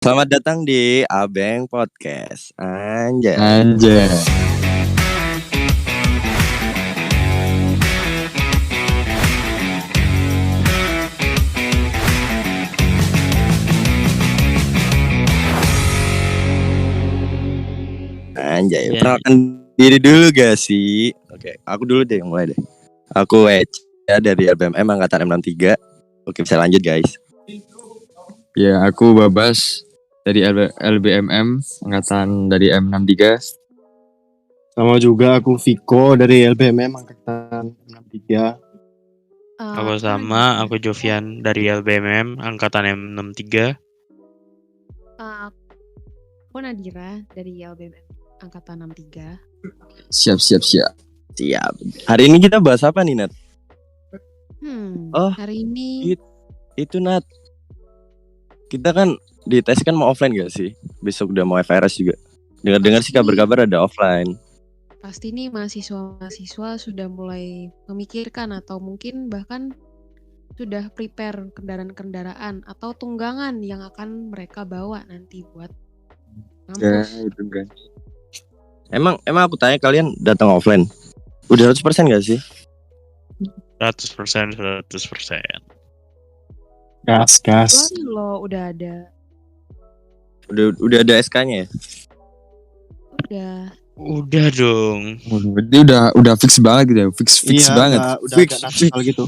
Selamat datang di Abeng Podcast. Anjay. Anjay. Anjay. Perkenalkan diri dulu gak sih? Oke, aku dulu deh yang mulai deh. Aku Eca dari LBMM angkatan M63. Oke, bisa lanjut guys. Ya, aku Babas dari LBMM angkatan dari M63. Sama juga aku Viko dari LBMM angkatan 63. Aku Jovian dari LBMM angkatan M63. Aku Nadira dari LBMM angkatan 63. Siap. Siap. Hari ini kita bahas apa nih, Nat? Hari ini Itu Nat. Kita kan di tes kan mau offline gak sih? Besok udah mau FRS juga. Dengar-dengar sih kabar-kabar ada offline. pasti nih mahasiswa sudah mulai memikirkan atau mungkin bahkan sudah prepare kendaraan-kendaraan atau tunggangan yang akan mereka bawa nanti buat Ya, kampus. itu kan. Emang aku tanya kalian datang offline? Udah 100% gak sih? 100%. Gas. Kecuali lo udah ada. Udah ada SK-nya ya? Udah dong. Berarti udah fix banget gitu ya. Fix banget. Udah Fix. agak nasional gitu.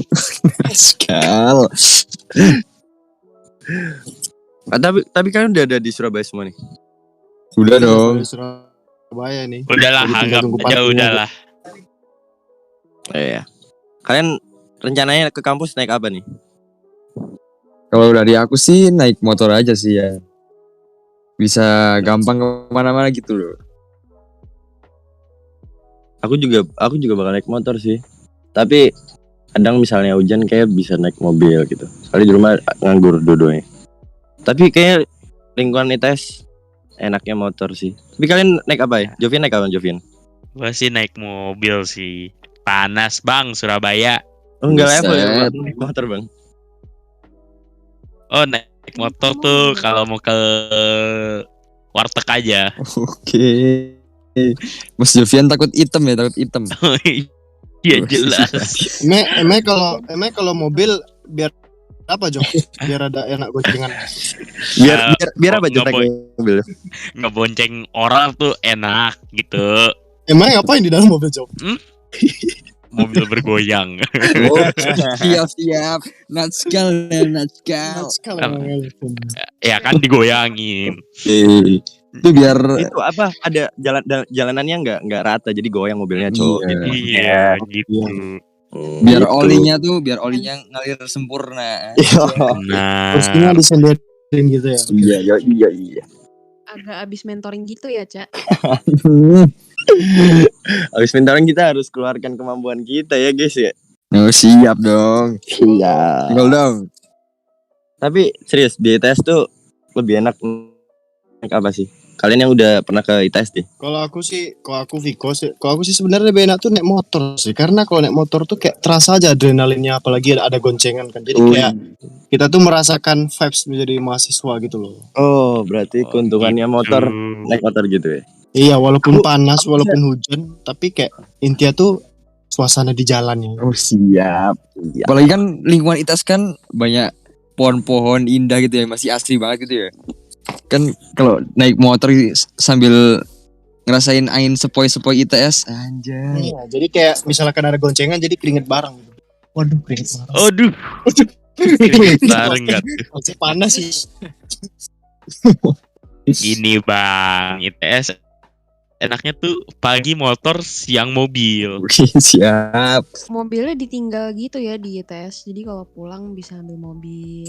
Sekal. Tapi kalian udah ada di Surabaya semua nih? Udah dong. Dari Surabaya nih. Udahlah, Jadi tinggal anggap tunggu aja parkirnya. udahlah. Iya. Kalian rencananya ke kampus naik apa nih? Kalau dari aku sih naik motor aja sih ya. Bisa gampang kemana-mana gitu loh. Aku juga bakal naik motor sih. Tapi kadang misalnya hujan kayak bisa naik mobil gitu. Soalnya di rumah nganggur dua-duanya. Tapi kayak lingkungan ITS enaknya motor sih. Tapi kalian naik apa ya? Jovian naik apa, Jovian? Gua sih naik mobil sih. Panas bang, Surabaya. Oh, enggak level ya, Buset. Bang. Naik motor, Bang. Oh, naik motor tuh kalau mau ke warteg aja. Oke. Mas Jovian takut hitam ya, takut hitam. Iya jelas. Emang kalau mobil biar apa, Jo? Biar ada enak goncengan. Biar apa aja naik mobil? Ngebonceng orang tuh enak gitu. Emang ngapain di dalam mobil, Jo? Mobil bergoyang. Oh, siap. Natskal. Sekali Kan- emang. Ya kan digoyangin. Itu biar Itu apa? Ada jalanannya enggak rata jadi goyang mobilnya, cowok Iya. gitu. Iya gitu. biar Gitu. olinya ngalir sempurna. Nah, Kursinya disenderin gitu ya. Iya. Agak abis mentoring gitu ya, Cak. Habis mentoring kita harus keluarkan kemampuan kita ya, guys ya. Oh, siap dong. Iya. Tinggal dong. Tapi serius di ITS tuh lebih enak naik apa sih? Kalian yang udah pernah ke ITS deh. Kalau aku Viko sih, kalau aku sih sebenarnya lebih enak tuh naik motor sih, karena kalau naik motor tuh kayak terasa aja adrenalinnya, apalagi ada goncengan kan, jadi kayak kita tuh merasakan vibes menjadi mahasiswa gitu loh. Oh, berarti keuntungannya motor naik motor gitu ya. Iya, walaupun panas, walaupun hujan, tapi kayak intinya tuh suasana di jalannya. Oh, siap. Iya. Apalagi kan lingkungan ITS kan banyak pohon-pohon indah gitu ya, masih asri banget gitu ya. Kan kalau naik motor sambil ngerasain angin sepoi-sepoi ITS, anjay. Iya, jadi kayak misalkan ada goncengan, jadi keringet bareng gitu. Waduh, keringet bareng. aduh, bareng nggak tuh? Masih panas sih. Gini bang, ITS enaknya tuh pagi motor, siang mobil. Oke, siap. Mobilnya ditinggal gitu ya di ITS. Jadi kalau pulang bisa ambil mobil.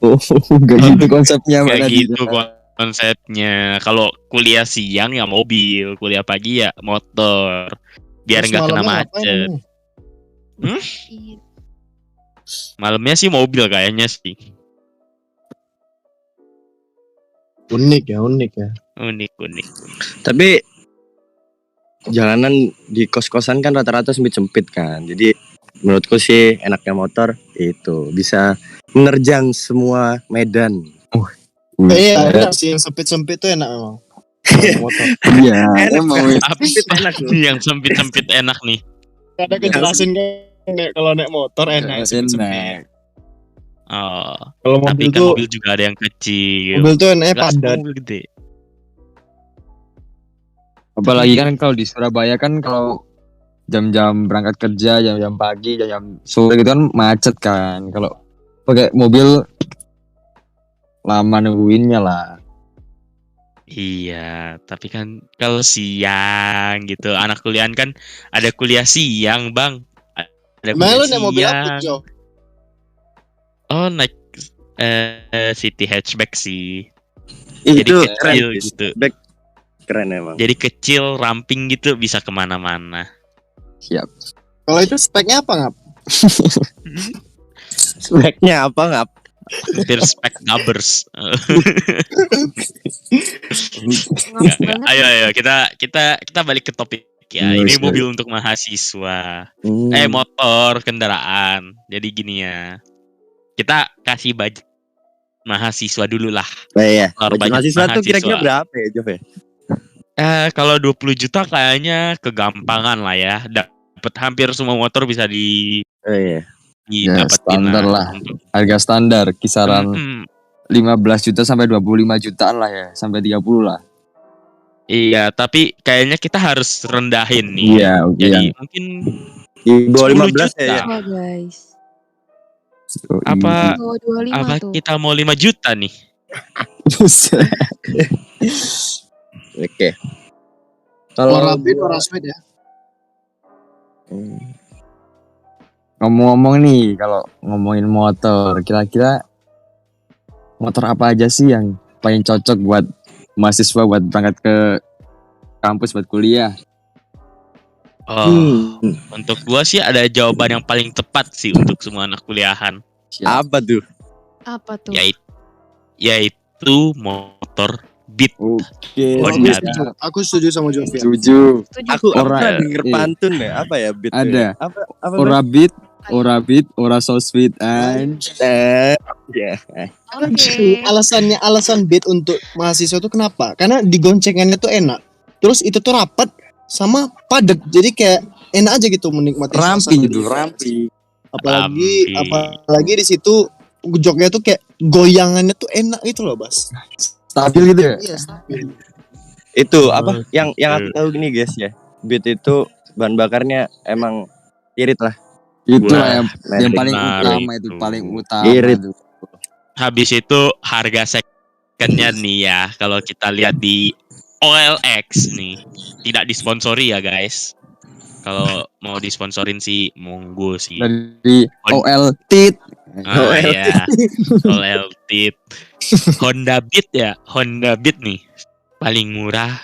Oh, enggak gitu konsepnya Kayak mana gitu konsepnya. Kalau kuliah siang ya mobil, kuliah pagi ya motor. Biar Terus nggak kena malamnya ngapain macet. emang? Iya. Malamnya sih mobil kayaknya sih. Unik ya. Unik. Tapi jalanan di kos-kosan kan rata-rata sempit-sempit kan. Jadi menurutku sih enaknya motor itu bisa menerjang semua medan. Iya, enak sih yang sempit-sempit tuh enak memang. Motor. Iya, Enak, emang kan? weh. Apa enak loh. yang sempit-sempit enak nih? Ada kejelasin kan kalau naik motor enak sempit-sempit. Enak. Oh, Kalau tapi mobil kan tuh mobil juga ada yang kecil. mobil tuh enaknya Nggak semua padat. mobil gede. Apalagi kan kalau di Surabaya kan kalau jam-jam berangkat kerja, jam-jam pagi, jam-jam sore gitu kan macet kan. Kalau pakai mobil lama nungguinnya lah. Iya, tapi kan kalau siang gitu, anak kuliahan kan ada kuliah siang, Bang. Ada Emang lu kuliah naik mobil apa, siang. Jo? Oh, naik City hatchback sih. Ih, Jadi itu kecil keren gitu. Back keren emang. Jadi kecil, ramping gitu, bisa kemana-mana. Siap. Kalau itu speknya apa ngap? Speknya apa ngap? Hampir spek gabers. Ngap banget. Ayo, kita balik ke topik ya. Yes, Ini yes. mobil untuk mahasiswa. Hmm. Motor, kendaraan. Jadi gini ya. Kita kasih budget mahasiswa dulu lah. Nah, iya. Motor Budget budget mahasiswa tuh kira-kira mahasiswa. berapa ya, Jov ya? Kalau 20 juta kayaknya kegampangan lah ya. Dapat hampir semua motor bisa Oh iya. Ya, didapetin standar lah. Untuk- Harga standar kisaran Mm-mm. 15 juta sampai 25 jutaan lah ya, sampai 30 lah. Iya, tapi kayaknya kita harus rendahin nih. Iya, oke. Jadi mungkin Di bawah 10 15 juta. ya. Wah guys. Apa Bawah 25 apa tuh. kita mau 5 juta nih? Oke. Orang rapid, orang speed ya. Hmm. Ngomong-ngomong nih, kalau ngomongin motor, kira-kira motor apa aja sih yang paling cocok buat mahasiswa buat berangkat ke kampus buat kuliah? Oh, Hmm. untuk gua sih ada jawaban yang paling tepat sih untuk semua anak kuliahan, Apa tuh? Apa tuh? yaitu motor Beat. Oke. Honda. Aku setuju sama Jovian. Setuju. Setuju. Aku Ora- pernah denger iya. pantun ya. Apa ya beat? Ada. Apa? Ora beat, ora so sweet and Ya. Oke. Alasan beat untuk mahasiswa tuh kenapa? Karena di goncengannya tuh enak. Terus itu tuh rapat sama padat. Jadi kayak enak aja gitu menikmati ramping suasana. itu, ramping. Apalagi di situ joknya tuh kayak goyangannya tuh enak gitu loh, Bas. Stabil gitu ya. Iya, stabil. Itu apa? Yang aku tahu gini guys ya. Beat itu bahan bakarnya emang irit lah. Itu Wah, lah yang paling benar utama itu. itu, paling utama Irit. itu. Habis itu harga secondnya nih ya, kalau kita lihat di OLX nih, tidak disponsori ya guys. Kalau mau disponsorin sih monggo sih. Dari OL Tit. Ah, ya. OL Tit. Honda Beat ya, Honda Beat nih paling murah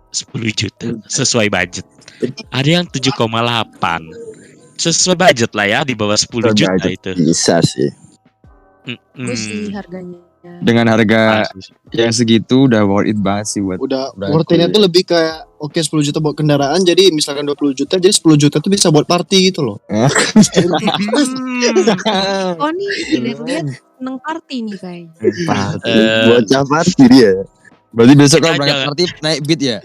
10 juta sesuai budget. Ada yang 7,8. Sesuai budget lah ya, di bawah 10 juta Budget. itu. Bisa sih. Bagus sih harganya. Dengan harga yang segitu udah worth it banget sih buat Udah Udah worth-nya cool. tuh lebih kayak oke 10 juta buat kendaraan, jadi misalkan 20 juta, jadi 10 juta tuh bisa buat party gitu loh. Oh nih dilihat-lihat seneng party nih kayaknya. Bocah party dia. Berarti besok Kita kalau berangkat jangan- party naik beat ya?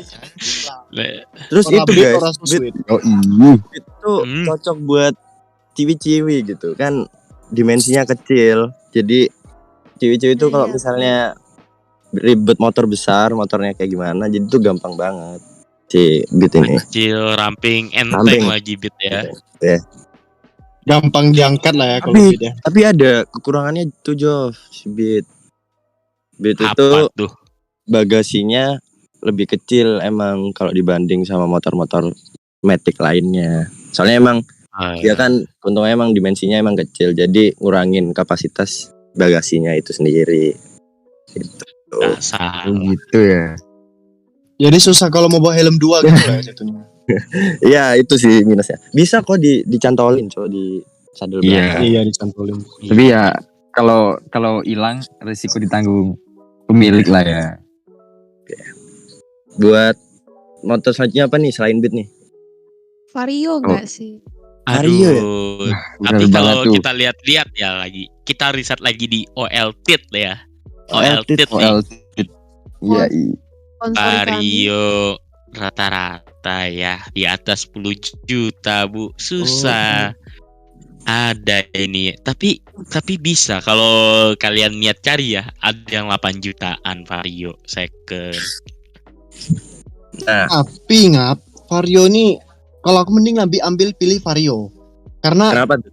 Terus Orang itu beat, guys, orang so beat sweet. Oh iya. itu Hmm. cocok buat ciwi-ciwi gitu kan, dimensinya kecil. Jadi ciwi-ciwi itu kalau Iya. misalnya ribet motor besar, motornya kayak gimana, jadi tuh gampang banget si Beat ini. Kecil, ramping, enteng Ramping. lagi Beat ya. Gampang diangkat lah ya kalau Tapi- beda. Tapi ada kekurangannya itu Jov, si Beat. Beat itu Apa tuh? bagasinya lebih kecil emang kalau dibanding sama motor-motor Matic lainnya. Soalnya emang dia kan untungnya emang dimensinya emang kecil, jadi ngurangin kapasitas bagasinya itu sendiri. Gitu. Dasar. Oh gitu ya. Jadi susah kalau mau bawa helm 2 gitu lah jatuhnya. Iya itu sih minusnya. Bisa kok dicantolin coba di sadel Iya. belakang. Iya dicantolin. Tapi ya kalau hilang risiko ditanggung pemilik lah ya. Buat motor selanjutnya apa nih selain Beat nih? Vario enggak sih? Vario ya? Aduh. Bener Tapi banget kalau tuh. kita lihat-lihat ya lagi, kita riset lagi di OL Tit ya. OLT nih. Iya. Sponsori kami. Vario rata-rata ya di atas 10 juta, Bu. Susah. Ada ini, tapi bisa kalau kalian niat cari ya, ada yang 8 jutaan Vario second. Tapi ngap Vario nih, kalau aku mending ambil pilih Vario. Karena Kenapa tuh?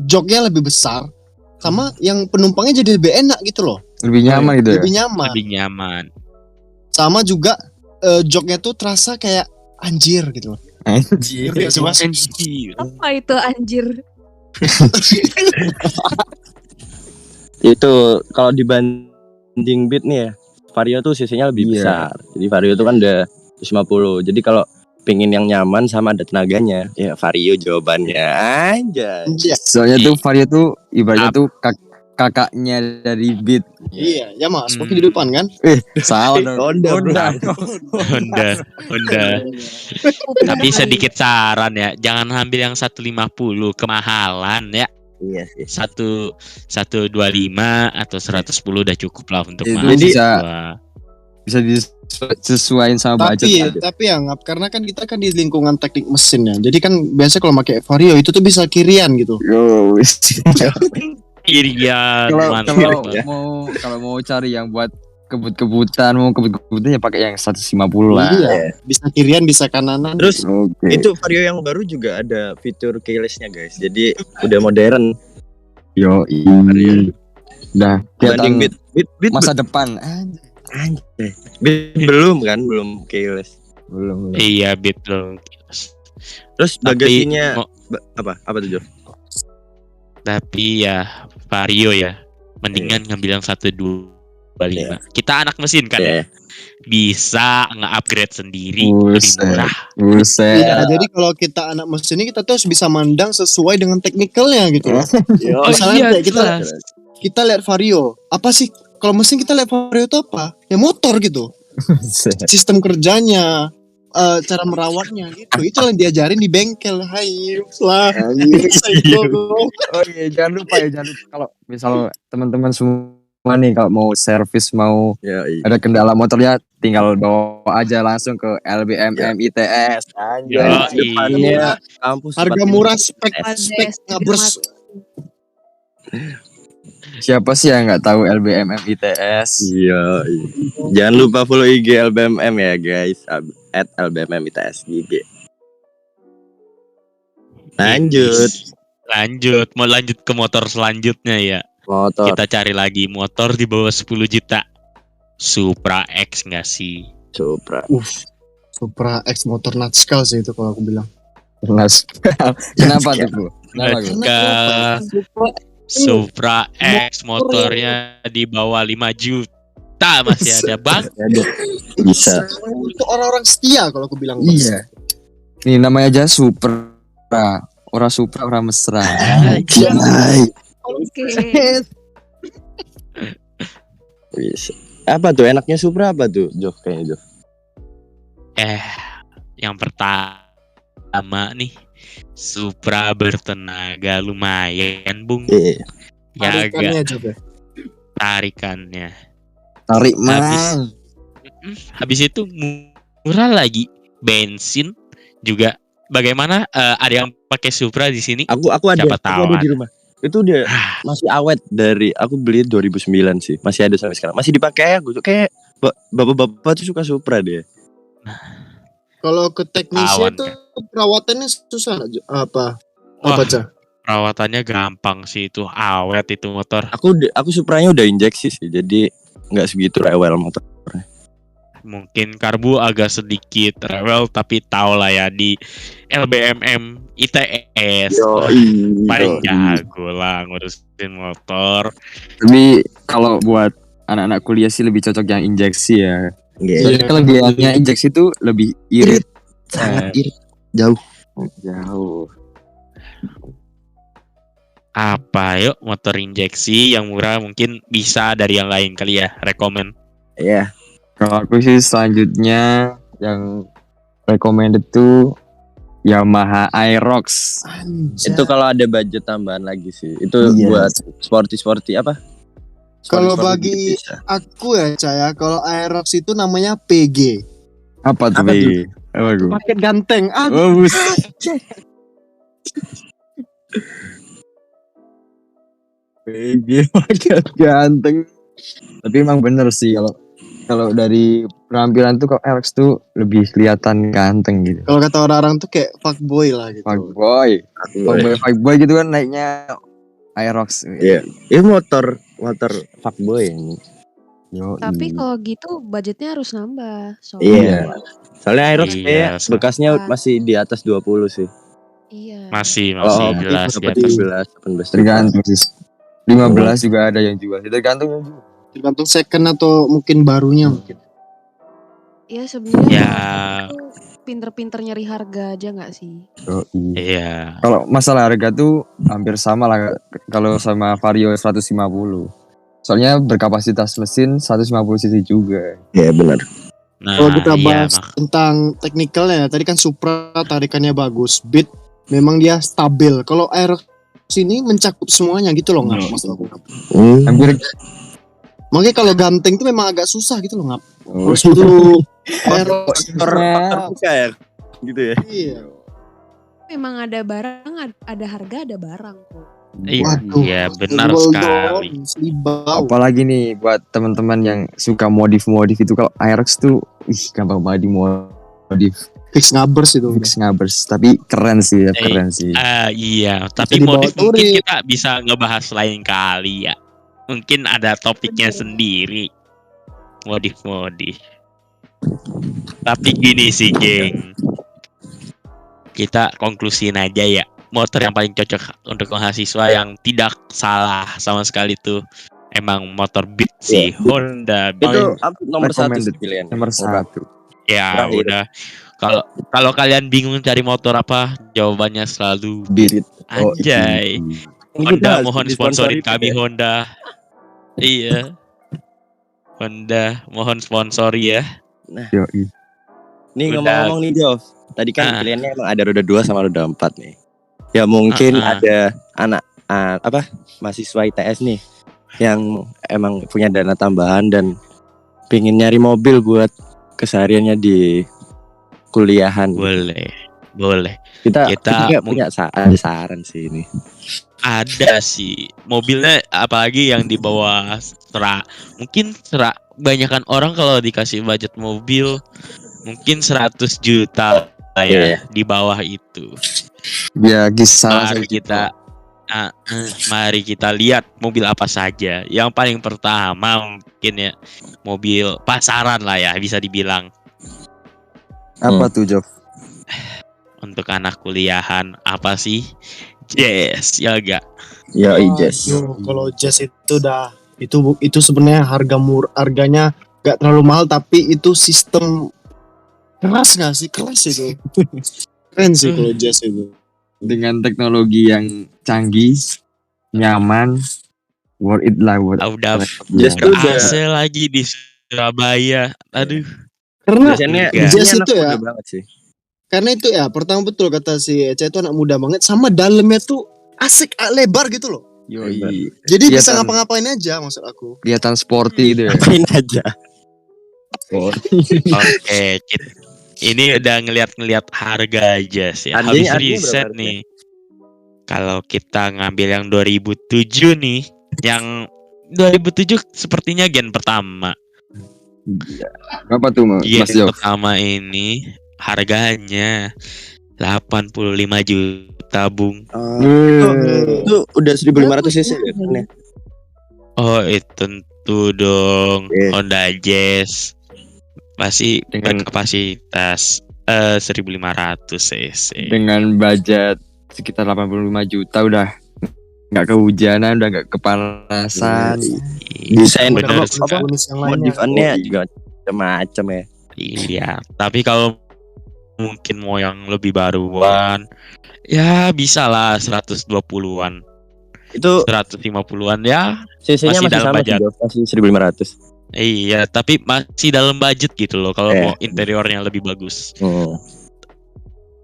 joknya lebih besar, sama yang penumpangnya jadi lebih enak gitu loh. Lebih nyaman gitu ya. Lebih nyaman. Lebih nyaman. Sama juga joknya tuh terasa kayak anjir gitu loh. Anjir. Ngerti gak sih, Mas? Anjir. Apa itu anjir? Itu kalau dibanding Beat nih ya, Vario tuh cc-nya lebih Iya. besar. Jadi Vario tuh kan udah 150. Jadi kalau pengen yang nyaman sama ada tenaganya, ya Vario jawabannya aja. Iya. Soalnya tuh Vario tuh ibaratnya tuh kakaknya dari Beat. Iya, ya Mas, waktu di depan kan. Salah dong. Honda, bro. Honda. Tapi sedikit saran ya, jangan ambil yang 150 kemahalan ya. Iya sih. 125 atau 110 udah cukup lah untuk Itu mahasiswa. Bisa disesuaikan sama budget. Tapi ya ngap, karena kan kita kan di lingkungan teknik mesin ya. Jadi kan biasa kalau pakai Vario itu tuh bisa kirian gitu. Yo. Irian, Kalau mau cari yang buat kebut-kebutan ya pakai yang 150 lah. Iya. Bisa kirian, bisa kananan. Terus Oke. itu Vario yang baru juga ada fitur keyless-nya guys. Jadi udah modern. Yo. Dah Dibanding kelihatan Beat masa depan. anjay. Beat belum keyless. Belum. Iya, betul. Terus Tapi bagasinya mo- apa tuh Jo? Tapi ya Vario ya, mendingan ngambil yang 125. Kita anak mesin kan ya, Iya. bisa nge-upgrade sendiri lebih Buset. murah. Buset. Iya, jadi kalau kita anak mesin ini kita tuh harus bisa mandang sesuai dengan teknikalnya gitu. Oh Misalnya iya, kayak kita lihat Vario, apa sih? Kalau mesin kita lihat Vario itu apa? Ya motor gitu. Sistem kerjanya, cara merawatnya gitu. Itu yang diajarin di bengkel. Hai, lah. Oh iya, jangan lupa kalau misal teman-teman semua nih kalau mau servis mau Ya, iya. ada kendala motornya tinggal bawa aja langsung ke LBMM ITS. Yo, Depannya kampus Harga tempat murah, ini. spek ngabers. Siapa sih yang nggak tahu LBMM ITS? Iya. Jangan lupa follow IG LBMM ya guys. @LBMM ITS GG. Lanjut, mau lanjut ke motor selanjutnya ya. Motor. Kita cari lagi motor di bawah 10 juta. Supra X nggak sih? Supra. Supra X motor natskal sih itu kalau aku bilang. Kenapa tuh, Bu? Kenapa, Bu? Supra X motornya di bawah 5 juta masih ada bang. Bisa. Untuk orang-orang setia kalau aku bilang. Iya. Ini namanya aja Supra. Orang Supra, orang mesra. Oke. Bisa. Apa tuh enaknya Supra apa tuh Jo kayaknya Jo? Yang pertama nih, Supra bertenaga lumayan bung. Iya. Ya Tarikannya agak juga. tarikannya. Tarik Habis itu murah lagi. Bensin juga. Bagaimana? Ada yang pakai Supra di sini? Aku ada. Siapa Aku tahu ada kan? di rumah. Itu dia masih awet dari aku beli 2009 sih. Masih ada sampai sekarang. Masih dipakai aku tuh kayak bapak-bapak tuh suka Supra dia. Kalau ke teknisnya Awan, itu kan? perawatannya susah apa? Wah. Apa Cah? Perawatannya gampang sih itu. Awet itu motor. Aku Supranya udah injeksi sih. Jadi nggak segitu rewel motor. Mungkin karbu agak sedikit rewel, tapi tau lah ya di LBMM ITS paling jago lah ngurusin motor. Tapi kalau buat anak-anak kuliah sih lebih cocok yang injeksi ya. Soalnya kelebihannya injeksi itu lebih irit. Sangat irit. Jauh. Apa yuk motor injeksi yang murah mungkin bisa dari yang lain kali ya, rekomen. Iya. Kalau aku sih selanjutnya yang recommended tuh Yamaha Aerox. Itu kalau ada budget tambahan lagi sih. Itu Iya. buat sporty apa? Kalau Sport-sport bagi gitu bisa. aku ya Caya, kalau Aerox itu namanya PG. Apa tuh, Apa tuh? Bey? Apa tuh? Paket ganteng. Oh, buset. PG pakai ganteng. Tapi emang bener sih kalau dari penampilan tuh kok Alex tuh lebih kelihatan ganteng gitu. Kalau kata orang-orang tuh kayak fuckboy lah gitu. Fuckboy gitu kan naiknya Aerox. Iya. Ini motor fuckboy ini. Yo, Tapi kalau gitu budgetnya harus nambah. Iya. Soalnya Aerox Iya, kayak so- bekasnya masih di atas 20 sih. Iya. masih Oh, jelas di dapat atas. 17, 18. tergantung sih. 15 juga ada yang jual. Tergantung yang jual. Tergantung second atau mungkin barunya mungkin. Ya sebenarnya Ya. itu pinter-pinter nyari harga aja nggak sih? Iya. Kalau masalah harga tuh hampir sama lah kalau sama Vario 150. Soalnya berkapasitas mesin 150 cc juga. Iya benar. Nah, Kalau kita iya, bahas tentang teknikalnya, tadi kan Supra tarikannya bagus, Beat memang dia stabil. Kalau Aerox ini mencakup semuanya gitu loh, nggak maksud aku. Hampir Makanya kalau ganteng tuh memang agak susah gitu loh, nggak. oh, Harus dulu Aerox. Faktor buka ya. Gitu ya. Iya. Memang ada barang, ada harga, ada barang kok. Iya, benar Double sekali. door, selibau. apalagi nih buat teman-teman yang suka modif-modif itu kalau Aerox tuh gampang banget dimodif. Fix ngabers itu. Fix ngabers, tapi keren sih ya, keren sih. Iya, tapi dibawa modif mungkin touring. kita bisa ngebahas lain kali ya. Mungkin ada topiknya sendiri. Modif. Tapi gini sih, geng. Kita konklusiin aja ya. Motor yang paling cocok untuk mahasiswa yang tidak salah sama sekali tuh emang motor Beat sih, Honda Beat. Itu nomor satu recommended. sih pilihan. Nomor 1. Ya Terakhir. udah. Kalau kalian bingung cari motor apa, jawabannya selalu Beat. Anjay. Honda mohon sponsorin kami Honda. Iya. Honda mohon sponsori ya. Yoi. Nih Udah. ngomong-ngomong nih Jov. Tadi kan Ah. pilihannya emang ada roda 2 sama roda 4 nih. Ya mungkin ada anak mahasiswa ITS nih yang emang punya dana tambahan dan pengen nyari mobil buat kesehariannya di kuliahan. Boleh. Kita Kita punya ada saran sih ini. Ada sih mobilnya, apalagi yang di bawah mungkin banyakan orang kalau dikasih budget mobil mungkin 100 juta lah ya, di bawah itu. Ya kisah Mari kita lihat mobil apa saja. Yang paling pertama mungkin ya mobil pasaran lah ya, bisa dibilang apa tuh Jov? untuk anak kuliahan apa sih? Jazz ya gak? Ya Jazz. Kalau Jazz itu itu sebenarnya harganya gak terlalu mahal, tapi itu sistem keras nggak sih? Keras itu. Keren sih kalau Jazz itu. Dengan teknologi yang canggih, nyaman, worth it lah buat. Udah Jazz Ya. tuh udah AC lagi di Surabaya. Aduh. Karena biasanya Jazz anak itu ya, muda banget sih. karena itu ya pertama betul kata si Eca itu anak muda banget, sama dalamnya tuh asik, lebar gitu loh. Yoi. Jadi bisa Kelihatan- ngapa-ngapain aja maksud aku. Kelihatan sporty gitu ya. Apain aja. Oke, ini udah ngeliat harga aja sih. Habis Artinya riset berapa nih. Kalau kita ngambil yang 2007 nih, yang 2007 sepertinya gen pertama. Apa tuh Mas Gen Jov? pertama ini harganya 85 juta, Bung. Itu udah 1500 cc ya kan ya? Oh, itu tentu dong. Oke. Honda Jazz. Masih Dengan- berkapasitas 1500 cc. Dengan budget sekitar 85 juta udah nggak kehujanan, udah nggak kepanasan. Desain Bener apa- sekali. Bonus yang lainnya. Modifannya juga macam-macam ya. Iya, tapi kalau mungkin mau yang lebih baruan, ya bisa lah 120-an, Itu 150-an ya. cc-nya Masih masih dalam sama budget. sih, Jov. Masih 1500. Iya, tapi masih dalam budget gitu loh kalau Eh. mau interiornya lebih bagus. Hmm.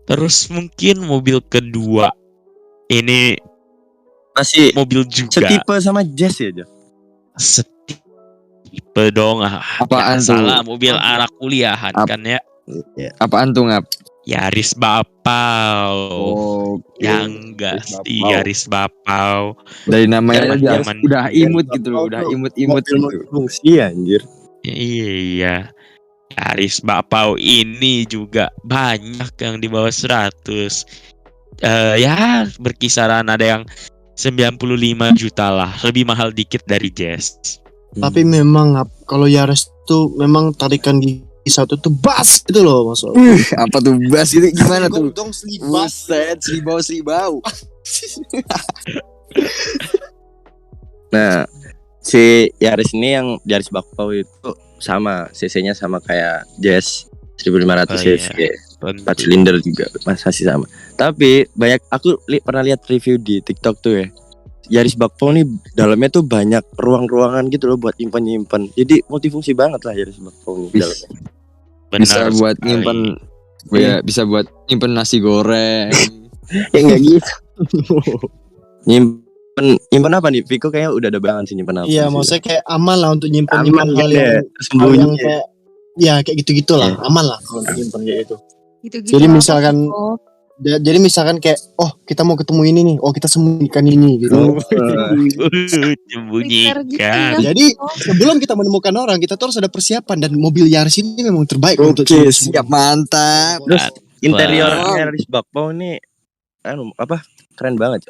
Terus mungkin mobil kedua ini Masih mobil juga setipe sama Jazz ya, Jov. tipe dong. Apaan tuh? Salah mobil anak kuliahan kan ya. Apaan tuh Ngap? Yaris Bapau. Oke. Yang enggak Yaris sih Bapau. Yaris Bapau. Dari namanya Zaman- aja zaman- udah imut gitu loh, udah Bapau tuh imut-imut Mobil gitu. fungsi anjir. Iya. Yaris Bapau ini juga banyak yang di bawah 100. Ya berkisaran ada yang 95 juta lah. Lebih mahal dikit dari Jazz. Tapi memang kalau Yaris tuh memang tarikan gigi satu tuh bas gitu loh masuk. Apa tuh bas itu gimana tuh? Dong selibas. Buset, seribau. Nah, si Yaris ini yang Yaris Bakpao itu sama CC-nya sama kayak Jazz 1500 Oh, cc. iya. 4 silinder juga masih sama. Tapi banyak aku pernah lihat review di TikTok tuh ya. Yaris Bakpao nih dalamnya tuh banyak ruang-ruangan gitu loh buat nyimpen. Jadi multifungsi banget lah Yaris Bakpao nih dalamnya. Bisa Benar buat sekali. nyimpen, ya bisa buat nyimpen nasi goreng. Ya enggak gitu. nyimpen apa nih? Viko kayaknya udah ada banget sih nyimpen apa. Iya, sih. maksudnya kayak aman lah untuk nyimpen Aman hal kan yang ya, hal sembunyi. yang kayak ya kayak gitu-gitu lah, aman lah kalau untuk nyimpen kayak gitu. Gitu-gitu Jadi apa misalkan- sih, Ko? Jadi misalkan kayak kita mau ketemu ini nih, kita sembunyikan ini gitu. Prepare gitu Sembunyikan. ya. Jadi Oh. sebelum kita menemukan orang, kita tuh harus ada persiapan dan mobil Yaris ini memang terbaik untuk Oke, siap, mantap. Terus interior Wah. Yaris Bakpao ini keren banget.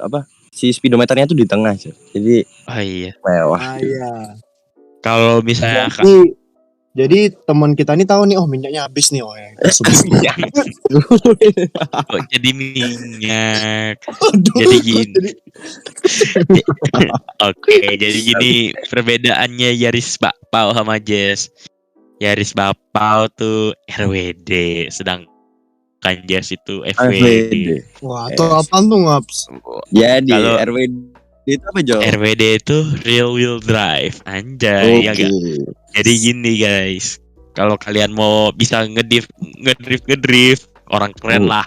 Si speedometernya tuh di tengah, cuy. Jadi Oh iya. mewah. Iya. Kalau misalnya Jadi teman kita ini tahu nih, minyaknya habis nih, ya. kok jadi minyak. Aduh, Jadi gini. Oke, jadi gini perbedaannya Yaris Bapau sama Jazz. Yaris Bapau tuh RWD, sedangkan Jazz itu FWD. Wah, itu apaan tuh ngaps? Jadi Kalau- RWD itu apa, Jo? RWD itu real wheel drive, anjay ya gak? Jadi gini guys, kalau kalian mau bisa ngedrift, orang keren lah.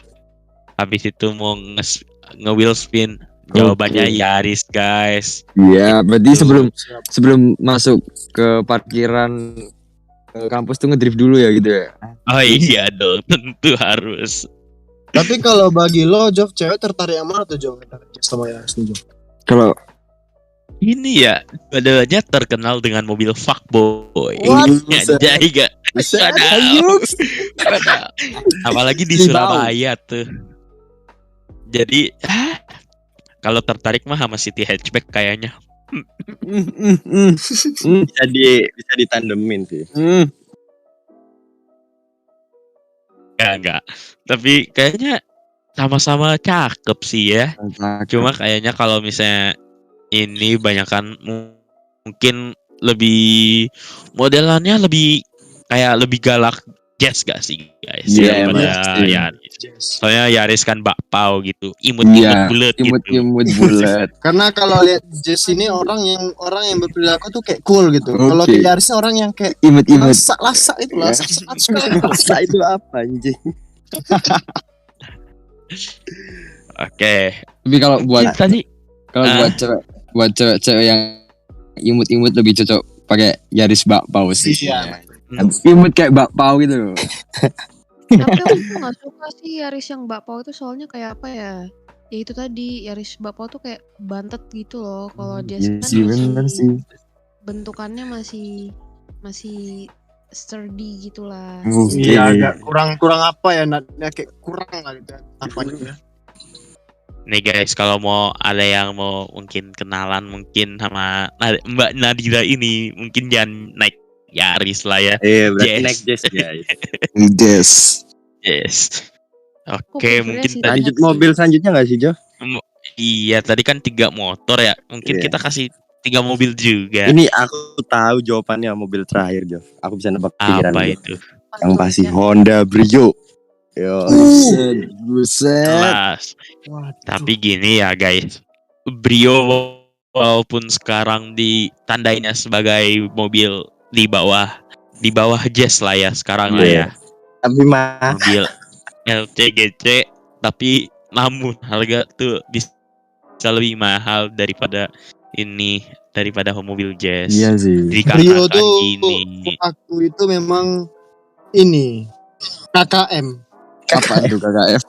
Habis itu mau nge-wheel spin, jawabannya Oke. Yaris guys. Iya, berarti Tuh. sebelum masuk ke parkiran kampus tuh ngedrift dulu ya gitu ya. Oh iya dong, tentu harus. Tapi kalau bagi lo, Jov, cewek tertarik yang mana tuh, Jov? Sama Yaris nih, Jov. Kalau Ini ya, keduanya terkenal dengan mobil fuckboy. What? Anjay gak? Wadaw. Apalagi di Ribau. Surabaya tuh. Jadi, kalau tertarik mah sama City Hatchback kayaknya. bisa ditandemin sih. Enggak. Tapi kayaknya sama-sama cakep sih ya. Cuma kayaknya kalau misalnya ini banyakan mungkin lebih modelannya lebih kayak lebih galak Jazz gak sih guys? Iya, Daripada pasti. Yaris. Yes. Soalnya Yaris kan bakpao gitu, imut-imut Iya, bulat gitu. imut bulat. Karena kalau lihat Jess ini orang yang berperilaku tuh kayak cool gitu. Oke. Kalau Yaris orang yang kayak Imut-imut. lasak itu lah. Masa itu apa anjing? Oke. Tapi kalau buat Tadi buat cewek yang imut-imut lebih cocok pakai Yaris bakpao sih. Iya. Imut kayak bakpao gitu loh. Tapi aku nggak suka sih Yaris yang bakpao itu soalnya kayak apa ya? Ya itu tadi Yaris bakpao tuh kayak bantet gitu loh. Kalau dia Iya kan sih, bener masih sih. bentukannya masih sturdy gitulah. Oke. Iya, agak kurang apa ya? Kayak kurang lah gitu. Apanya ya? nih guys, kalau mau ada yang mau mungkin kenalan mungkin sama Mbak Nadira ini, mungkin jangan naik Yaris lah ya. Iya, berarti Yes. naik Jazz guys. Yes. Yes. Aku Oke, prefernya mungkin sih tadi Lanjut mobil selanjutnya nggak sih, Jo? iya tadi kan 3 motor ya. Mungkin Iya. kita kasih 3 mobil juga. Ini aku tahu jawabannya mobil terakhir, Jo. Aku bisa nebak pikiran Apa Jo. itu? Yang pasti Honda Brio. Yo. Buset. Kelas. Waduh. Tapi gini ya guys, Brio walaupun sekarang ditandainya sebagai mobil di bawah Jazz lah ya sekarang lah ya, Tapi mah mobil LCGC, tapi namun harga tuh bisa lebih mahal daripada ini daripada mobil jazz. Iya sih. Brio Dikatakan tuh gini. untuk aku itu memang ini KKM, Apa tuh KKF?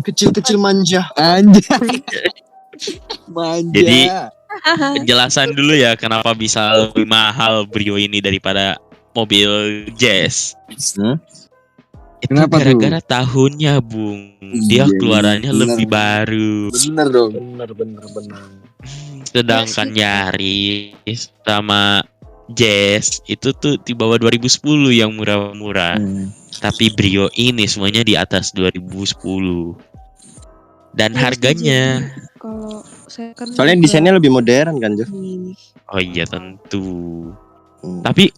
kecil-kecil manja. Anjay. Manja. Jadi, penjelasan dulu ya kenapa bisa lebih mahal Brio ini daripada mobil jazz. Itu Kenapa tuh? gara-gara tahunnya, Bung. Dia Iya, keluarannya bener. lebih baru. Bener dong. Bener. Sedangkan Yaris sama Jazz itu tuh di bawah 2010 yang murah-murah. Tapi Brio ini semuanya di atas 2010. Dan Iya, harganya, setuju. Kalau second Soalnya juga desainnya lebih modern kan, Jo. ini. oh iya tentu. Tapi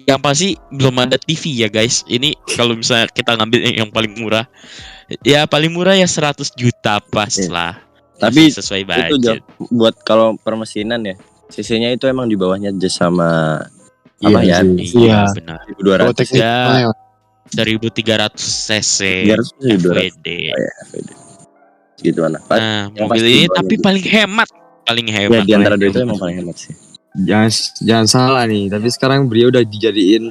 yang pasti belum ada TV ya guys. Ini kalau misalnya kita ngambil yang paling murah, ya paling murah ya 100 juta pas Iya. lah. Tapi Masih sesuai itu Jo, budget. buat kalau permesinan ya, CC-nya itu emang di bawahnya Jazz sama Iya apa ya? sih. Iya Iya. benar. 1200 Kalau teknik Ya. ya. 1300 cc 300 sih, 200. FWD. Oh ya, FWD. Gitu mana. Nah, yang mobil pasti ini bawahnya tapi gitu. paling hemat. Paling Ya hemat. di antara dua itu emang paling hemat sih. Jangan salah nih, tapi sekarang Brio udah dijadiin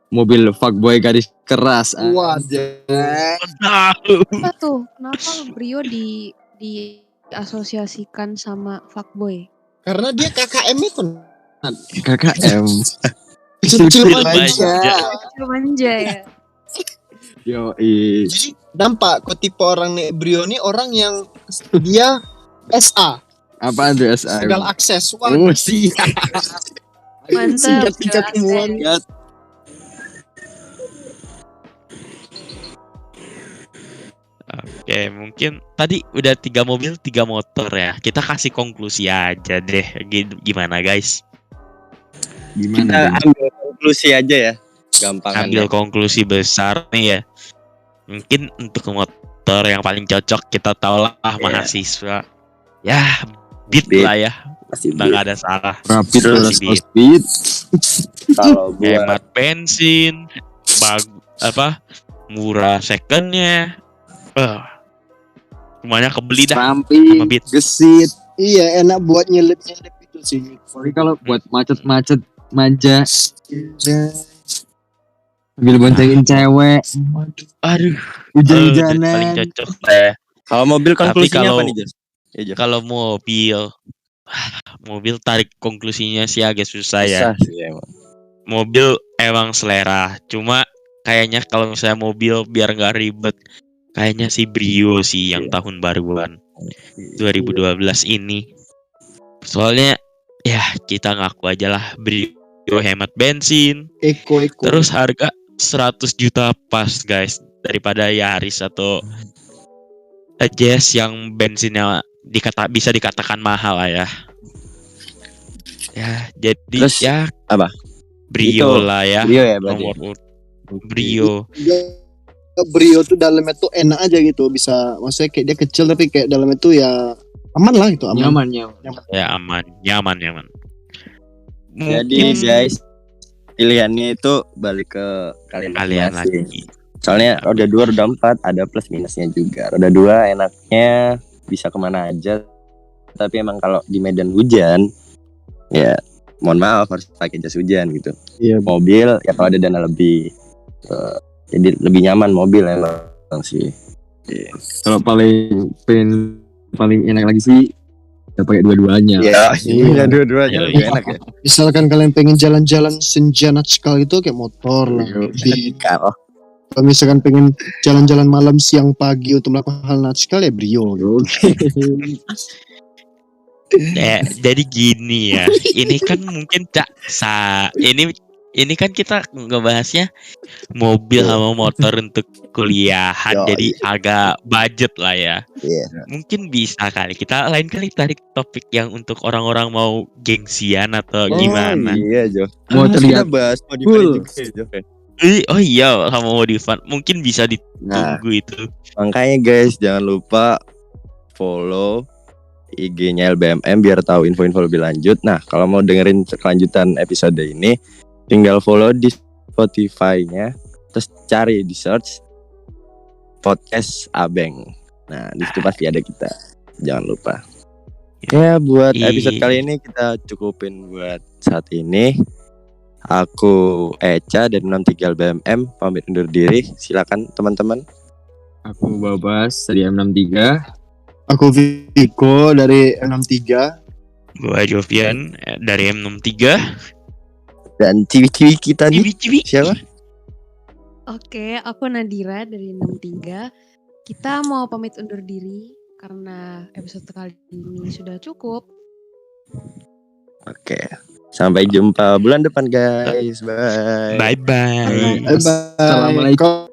mobil fuckboy garis keras. Waduh. Apa tuh? Kenapa Brio diasosiasikan sama fuckboy? Karena dia KKM itu KKM. kecil-kecil Kecil manja. manja. Kecil manja ya. Yo, Jadi nampak kok tipe orang nih Brio nih orang yang dia SA, apaan tuh SA? segala akses. Wah, Oh, siap. Mantap. tingkat semua. Oke, mungkin tadi udah 3 mobil, 3 motor ya. Kita kasih konklusi aja deh. Gimana guys? Kita Gimana? ambil konklusi aja ya. Gampangan. Ambil konklusi besar nih ya. Mungkin untuk motor yang paling cocok kita tahu lah mahasiswa. Ya, Beat Beat. lah ya. Pasti Udah nggak ada salah. Rapid Terus plus Beat. speed. kalau buat Hemat bensin, murah secondnya. Semuanya kebeli dah sama Ramping, Beat. gesit. Iya, enak buat nyelip-nyelip itu sih. Sorry kalau buat macet-macet manja, sambil boncengin cewek, Aduh, paling hujan-hujanan. cocok lah ya. kalau mobil konklusinya kalau- apa nih, Jas? Ya, Jo. Kalau mobil tarik konklusinya sih agak susah ya. Susah sih emang. Mobil emang selera. Cuma kayaknya kalau misalnya mobil biar nggak ribet, kayaknya si Brio sih yang tahun baruan 2012 ini. Soalnya ya kita ngaku aja lah Brio hemat bensin. Eko. Terus harga 100 juta pas guys daripada Yaris atau Jazz yang bensinnya bisa dikatakan mahal lah ya. Ya, jadi Terus, ya apa? Brio Itu lah ya. Brio ya berarti. Nomor Brio. Brio tuh dalamnya tuh enak aja gitu, bisa maksudnya kayak dia kecil tapi kayak dalamnya tuh ya aman lah gitu, aman. Nyaman. Ya nyaman. Jadi Mungkin guys, pilihannya itu balik ke kalian kalian masing-masing. lagi. Soalnya roda 2, roda 4 ada plus minusnya juga. Roda 2 enaknya bisa kemana aja. Tapi emang kalau di medan hujan, ya mohon maaf harus pakai jas hujan gitu. Iya. Mobil ya kalau ada dana lebih, jadi lebih nyaman mobil emang sih. Kalau paling enak lagi sih, kita pakai dua-duanya. Iya dua-duanya Iya, lebih iya. enak ya. Misalkan kalian pengen jalan-jalan senja natskal itu kayak motor lah. Kalau Kalau misalkan pengen jalan-jalan malam siang pagi untuk melakukan hal natskal ya Brio. Jadi gini ya. Ini kan mungkin ini kan kita ngebahasnya mobil sama motor untuk kuliahan. Yo, Jadi agak budget lah ya. Iya. Mungkin bisa kali kita lain kali tarik topik yang untuk orang-orang mau gengsian atau gimana. Iya Jo. Mau Kita terlihat bahas modifan cool. juga ya, Jo. Oh iya sama modifan. Mungkin bisa Nah, ditunggu itu. makanya guys jangan lupa follow IG-nya LBMM biar tahu info-info lebih lanjut. Nah, kalau mau dengerin kelanjutan episode ini, tinggal follow di Spotify-nya, terus cari di search podcast Abeng. Nah, di situ pasti ada kita. Jangan lupa. Ya buat Iya. episode kali ini kita cukupin buat saat ini. Aku Eca dari 63 LBMM pamit undur diri. Silakan teman-teman. Aku Babas dari M63. Aku Viko dari 63. Gua Jovian dari M63. Dan ciwi-ciwi kita nih Ciwi-ciwi. siapa? Oke, aku Nadira dari 63. Kita mau pamit undur diri karena episode kali ini sudah cukup. Oke. Sampai jumpa bulan depan guys. Bye. Bye bye. Bye bye. Assalamualaikum.